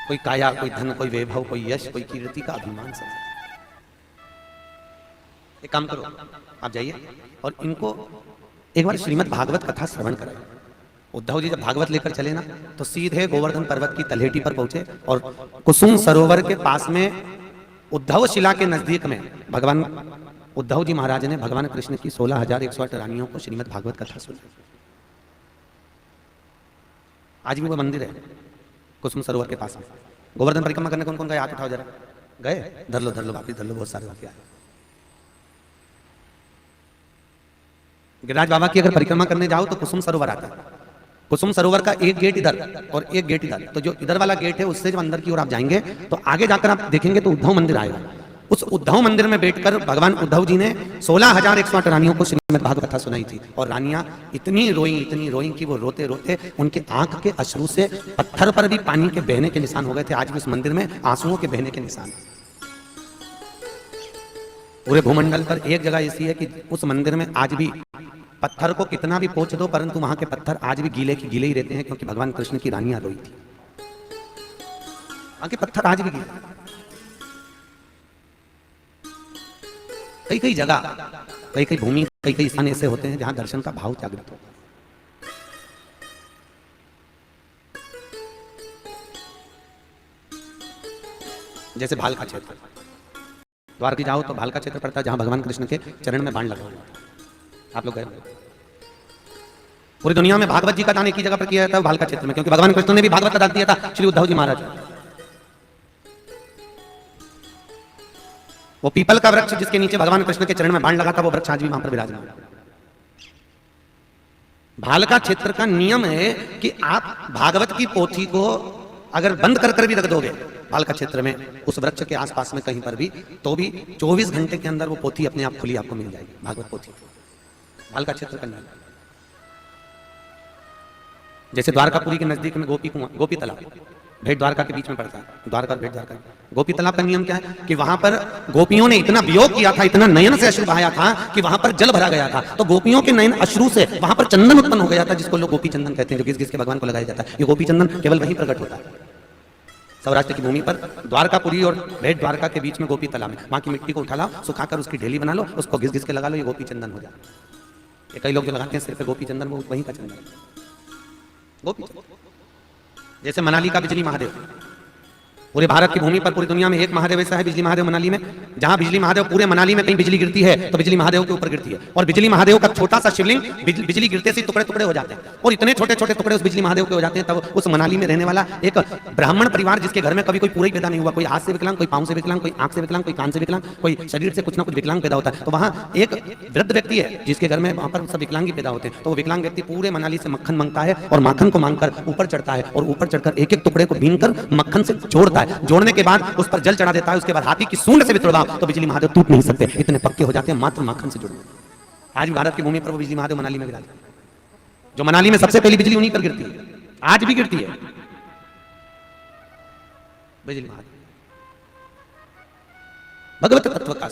कोई काया, कोई धन, कोई वैभव, कोई यश, कोई कीर्ति का अभिमान सब। एक काम करो, आप जाइए और इनको एक बार श्रीमद् भागवत कथा श्रवण कराइए। उद्धव जी जब भागवत लेकर चले ना तो सीधे गोवर्धन पर्वत की तलहटी पर पहुंचे और कुसुम सरोवर के पास में उद्धव शिला के नजदीक में भगवान उद्धव जी महाराज ने भगवान कृष्ण की 16,108 रानियों को श्रीमद् भागवत कथा सुनी। आज भी वो मंदिर है कुसुम सरोवर के पास में। गोवर्धन परिक्रमा करने कौन कौन गए? हाथ उठाओ जरा। गए? धर लो वापिस धर लो, बहुत सारे वाक्य आए। गिरिराज बाबा की अगर परिक्रमा करने जाओ तो कुसुम सरोवर आता है। कुसुम सरोवर का एक गेट इधर और एक गेट इधर, तो जो इधर वाला गेट है उससे जब अंदर की ओर आप जाएंगे तो आगे जाकर आप देखेंगे तो उद्धव मंदिर आएगा। उस उद्धव मंदिर में बैठकर भगवान उद्धव जी ने 16,108 रानियों को श्रीमद् भागवत कथा सुनाई थी। और रानियां इतनी रोई कि वो रोते रोते उनके आंख के अश्रु से पत्थर पर भी पानी के बहने के निशान हो गए थे। आज भी उस मंदिर में आंसुओं के बहने के निशान। पूरे भूमंडल पर एक जगह ऐसी है कि उस मंदिर में आज भी पत्थर को कितना भी पोंछ दो परंतु वहां के पत्थर आज भी गीले की गीले ही रहते हैं, क्योंकि भगवान कृष्ण की रानियां रोई थी। वहां के पत्थर आज भी गीले। कई कई जगह, कई कई भूमि, कई कई स्थान ऐसे होते हैं जहां दर्शन का भाव जागृत होता है। जैसे भाल का क्षेत्र, द्वारका जाओ तो भाल का क्षेत्र पड़ता है जहां भगवान कृष्ण के चरण में बाण लगा हुआ था। आप लोग गए? पूरी दुनिया में भागवत जी का दान एक ही जगह पर किया जाता है, भाल का क्षेत्र में, क्योंकि भगवान कृष्ण ने भी भागवत का दान दिया था श्री उद्धव जी महाराज। वो पीपल का वृक्ष जिसके नीचे भगवान कृष्ण के चरण में बाण लगा था, वो वृक्ष आज भी वहां पर विराजमान है। भाल का क्षेत्र का नियम है कि आप भागवत की पोथी को अगर बंद कर भी रख दोगे भाल का क्षेत्र में उस वृक्ष के आसपास में कहीं पर भी, तो भी 24 घंटे के अंदर वो पोथी अपने आप खुली आपको मिल जाएगी, भागवत पोथी। भाल का क्षेत्र का नियम। जैसे द्वारकापुरी के नजदीक में गोपी तालाब भेंट द्वारका के बीच में पड़ता है, द्वारका और भेंट द्वारका। गोपी तालाब का नियम क्या है कि वहां पर गोपियों ने इतना वियोग किया था, इतना नयन से अश्रु बहाया था कि वहां पर जल भरा गया था। तो गोपियों के नयन अश्रु से वहां पर चंदन उत्पन्न हो गया था, जिसको लोग गोपी चंदन कहते हैं, जो घिस घिस के भगवान को लगाया जाता है। ये गोपी चंदन केवल वहीं प्रकट होता है, सौराष्ट्र की भूमि पर द्वारकापुरी और भेंट द्वारका के बीच में गोपी तालाब में। वहां की मिट्टी को उठा लो, सुखाकर उसकी ढेली बना लो, उसको घिस घिस के लगा लो, ये गोपी चंदन हो जाए। कई लोग जो लगाते हैं सिर पे गोपी चंदन, वो वहीं का चंदन गोपी चंदन। जैसे मनाली का बिजली महादेव, पूरे भारत की भूमि पर पूरी दुनिया में एक महादेव ऐसा है बिजली महादेव मनाली में, जहां बिजली महादेव पूरे मनाली में कहीं बिजली गिरती है तो बिजली महादेव के ऊपर गिरती है। और बिजली महादेव का छोटा सा शिवलिंग बिजली गिरते से टुकड़े टुकड़े हो जाते हैं, और इतने छोटे छोटे टुकड़े उस बिजली महादेव के हो जाते हैं। तब उस मनाली में रहने वाला एक ब्राह्मण परिवार, जिसके घर में कभी कोई पूरा ही पैदा नहीं हुआ, कोई हाथ से विकलांग, कोई पांव से विकलांग, कोई आंख से विकलांग, कोई कान से विकलांग, कोई शरीर से कुछ ना कुछ विकलांग पैदा होता है। तो वहां एक वृद्ध व्यक्ति है जिसके घर में वहां पर सब विकलांग ही पैदा होते हैं। तो वो विकलांग व्यक्ति पूरे मनाली से मक्खन मांगता है और माखन को मांगकर ऊपर चढ़ता है, और ऊपर चढ़कर एक एक टुकड़े को बीनकर मक्खन से जोड़ता है। जोड़ने के बाद उस पर जल चढ़ा देता है। उसके बाद हाथी की सूंड से भी तोड़वाओ तो बिजली महादेव टूट नहीं सकते, इतने पक्के हो जाते हैं मात्र माखन से जुड़ने। आज भी भारत की भूमि पर वो बिजली महादेव मनाली में विराजमान है, जो मनाली में सबसे पहली बिजली उन्हीं पर गिरती है, आज भी गिरती है बिजली महादेव। भगवत तत्व का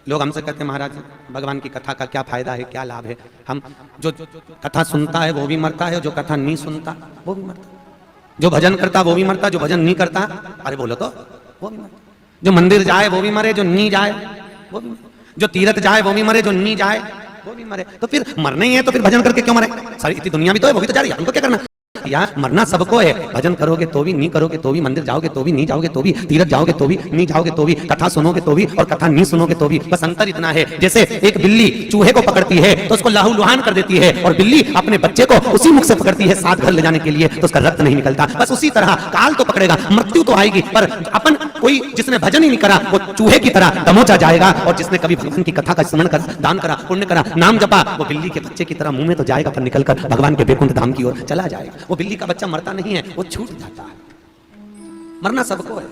लोग हमसे कहते हैं महाराज भगवान की कथा का क्या फायदा है, क्या लाभ है? हम जो कथा सुनता है वो भी मरता है, जो कथा नहीं सुनता वो भी मरता है, जो भजन करता वो भी मरता, जो भजन नहीं करता, अरे बोलो तो, वो भी मरता। जो मंदिर जाए वो भी मरे, जो नहीं जाए वो भी मरे, जो तीर्थ जाए वो भी मरे, जो नहीं जाए वो भी मरे। तो फिर मरना ही है तो फिर भजन करके क्यों मरे? सारी इतनी दुनिया भी तो है, वो भी तो जा रही है, हमको क्या करना? यार मरना सबको है, भजन करोगे तो भी, नहीं करोगे तो भी, मंदिर जाओगे तो भी, नहीं जाओगे तो भी, तीर्थ जाओगे तो भी, नहीं जाओगे तो भी, कथा सुनोगे तो भी और कथा नहीं सुनोगे तो भी। बस अंतर इतना है, जैसे एक बिल्ली चूहे को पकड़ती है तो उसको लहूलुहान कर देती है, और बिल्ली अपने बच्चे को उसी मुख से पकड़ती है साथ घर ले जाने के लिए, तो उसका रक्त नहीं निकलता। बस उसी तरह काल तो पकड़ेगा, मृत्यु तो आएगी, पर अपन कोई जिसने भजन ही नहीं करा वो चूहे की तरह दमोचा जाएगा, और जिसने कभी भगवान की कथा का स्मरण करा, दान करा, पुण्य करा, नाम जपा, वो बिल्ली के बच्चे की तरह मुंह में तो जाएगा पर निकलकर भगवान के वैकुंठ धाम की ओर चला जाएगा। वो बिल्ली का बच्चा मरता नहीं है, वो छूट जाता है। मरना सबको है।